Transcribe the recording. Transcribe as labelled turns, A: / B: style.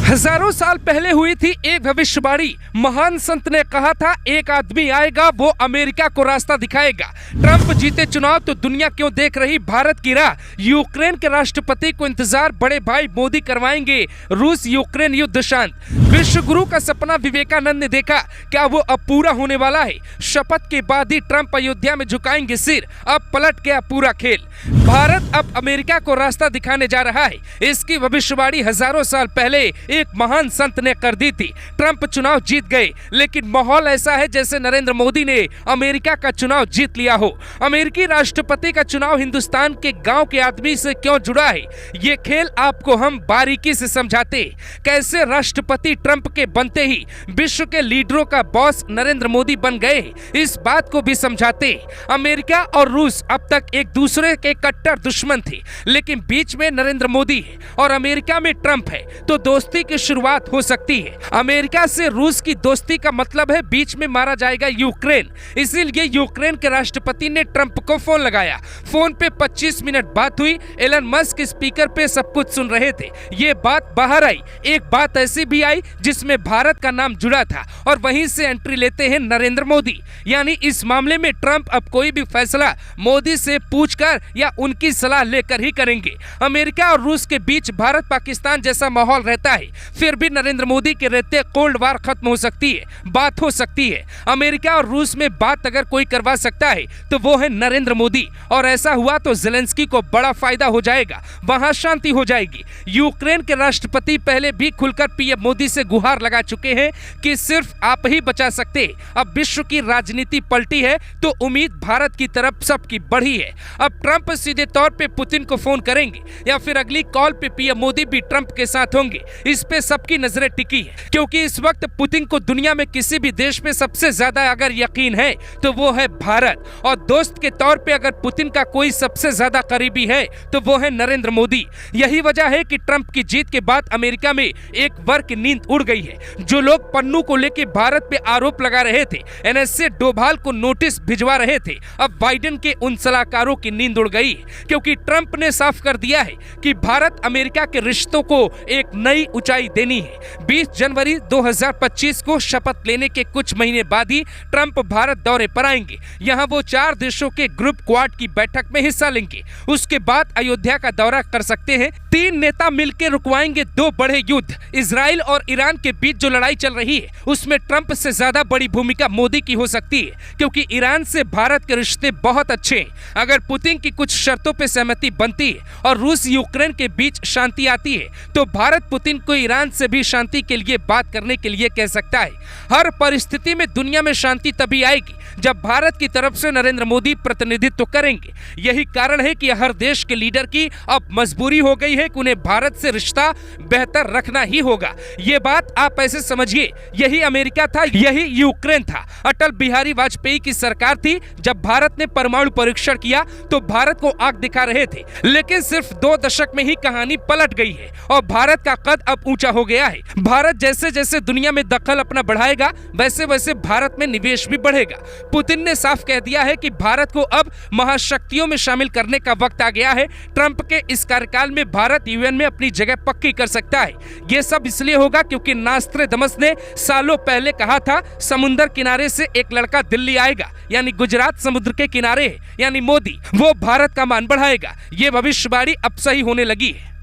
A: हजारों साल पहले हुई थी एक भविष्यवाणी। महान संत ने कहा था, एक आदमी आएगा, वो अमेरिका को रास्ता दिखाएगा। ट्रंप जीते चुनाव तो दुनिया क्यों देख रही भारत की राह। यूक्रेन के राष्ट्रपति को इंतजार बड़े भाई मोदी करवाएंगे। रूस यूक्रेन युद्ध शांत। विश्व गुरु का सपना विवेकानंद ने देखा, क्या वो अब पूरा होने वाला है। शपथ के बाद ही ट्रंप अयोध्या में झुकाएंगे सिर। अब पलट गया पूरा खेल। भारत अब अमेरिका को रास्ता दिखाने जा रहा है। इसकी भविष्यवाणी हजारों साल पहले एक महान संत ने कर दी थी। ट्रंप चुनाव जीत गए, लेकिन माहौल ऐसा है जैसे नरेंद्र मोदी ने अमेरिका का चुनाव जीत लिया हो। अमेरिकी राष्ट्रपति का चुनाव हिंदुस्तान के गांव के आदमी से क्यों जुड़ा है, ये खेल आपको हम बारीकी से समझाते। कैसे राष्ट्रपति ट्रंप के बनते ही विश्व के लीडरों का बॉस नरेंद्र मोदी बन गए, इस बात को भी समझाते। अमेरिका और रूस अब तक एक दूसरे के कट्टर दुश्मन थे, लेकिन बीच में नरेंद्र मोदी है और अमेरिका में ट्रंप है, तो दोस्ती की शुरुआत हो सकती है। अमेरिका से रूस की दोस्ती का मतलब है बीच में मारा जाएगा यूक्रेन। इसीलिए यूक्रेन के राष्ट्रपति ने ट्रंप को फोन लगाया। फोन पे 25 मिनट बात हुई। एलन मस्क स्पीकर पे सब कुछ सुन रहे थे। ये बात बाहर आई। एक बात ऐसी भी आई जिसमें भारत का नाम जुड़ा था, और वहीं से एंट्री लेते हैं नरेंद्र मोदी। यानी इस मामले में ट्रंप अब कोई भी फैसला मोदी से पूछकर या उनकी सलाह लेकर ही करेंगे। अमेरिका और रूस के बीच भारत पाकिस्तान जैसा माहौल रहता है, फिर भी नरेंद्र मोदी के रहते कोल्ड वार खत्म हो सकती है, बात हो सकती है। अमेरिका और रूस में बात अगर कोई करवा सकता है तो वो है नरेंद्र मोदी, और ऐसा हुआ तो ज़ेलेंस्की को बड़ा फायदा हो जाएगा, वहां शांति हो जाएगी। यूक्रेन के राष्ट्रपति पहले भी खुलकर पीएम मोदी से गुहार लगा चुके हैं कि सिर्फ आप ही बचा सकते। अब विश्व की राजनीति पलटी है तो उम्मीद भारत की तरफ सबकी बढ़ी है। अब ट्रंप सीधे तौर पे पुतिन को फोन करेंगे या फिर अगली कॉल पे पीएम मोदी भी ट्रंप के साथ होंगे, इस पे सबकी नजरें टिकी है। क्योंकि इस वक्त पुतिन को दुनिया में किसी भी देश में सबसे ज्यादा अगर यकीन है तो वो है भारत, और दोस्त के तौर पे अगर पुतिन का कोई सबसे ज्यादा करीबी है तो वो है नरेंद्र मोदी। यही वजह है कि ट्रंप की जीत के बाद अमेरिका में एक वर्ग की नींद उड़ गई है। जो लोग पन्नू को लेकर भारत पे आरोप लगा रहे थे, एनएसए डोभाल को नोटिस भिजवा रहे थे, अब बाइडेन के उन सलाहकारों की नींद उड़ गई, क्योंकि ट्रंप ने साफ कर दिया है कि भारत अमेरिका के रिश्तों को एक नई ऊंचाई देनी है। 20 जनवरी 2025 को शपथ लेने के कुछ महीने बाद ही ट्रंप भारत दौरे पर आएंगे। यहां वो 4 देशों के ग्रुप क्वाड की बैठक में हिस्सा लेंगे। उसके बाद अयोध्या का दौरा कर सकते हैं। 3 नेता मिलकर रुकवाएंगे 2 बड़े युद्ध। इजराइल और ईरान के बीच जो लड़ाई चल रही है, उसमें ट्रंप से ज्यादा बड़ी भूमिका मोदी की हो सकती है, क्योंकि ईरान से भारत के रिश्ते बहुत अच्छे हैं। अगर पुतिन की कुछ शर्तों पर सहमति बनती है और रूस यूक्रेन के बीच शांति आती है, तो भारत पुतिन को ईरान से भी शांति के लिए बात करने के लिए कह सकता है। हर परिस्थिति में दुनिया में शांति तभी आएगी जब भारत की तरफ से नरेंद्र मोदी प्रतिनिधित्व करेंगे। यही कारण है कि हर देश के लीडर की अब मजबूरी हो गई है कि उन्हें भारत से रिश्ता बेहतर रखना ही होगा। ये बात आप ऐसे समझिए, यही अमेरिका था, यही यूक्रेन था। अटल बिहारी वाजपेयी की सरकार थी, जब भारत ने परमाणु परीक्षण किया तो भारत को आंख दिखा रहे थे, लेकिन सिर्फ 2 दशक में ही कहानी पलट गई है और भारत का कद अब ऊंचा हो गया है। भारत जैसे जैसे दुनिया में दखल अपना बढ़ाएगा, वैसे वैसे भारत में निवेश भी बढ़ेगा। पुतिन ने साफ कह दिया है कि भारत को अब महाशक्तियों में शामिल करने का वक्त आ गया है। ट्रंप के इस कार्यकाल में भारत यूएन में अपनी जगह पक्की कर सकता है। ये सब इसलिए होगा क्योंकि नास्त्रेदमस ने सालों पहले कहा था, समुद्र किनारे से एक लड़का दिल्ली आएगा, यानी गुजरात समुद्र के किनारे है, यानी मोदी, वो भारत का मान बढ़ाएगा। ये भविष्यवाणी अब सही होने लगी है।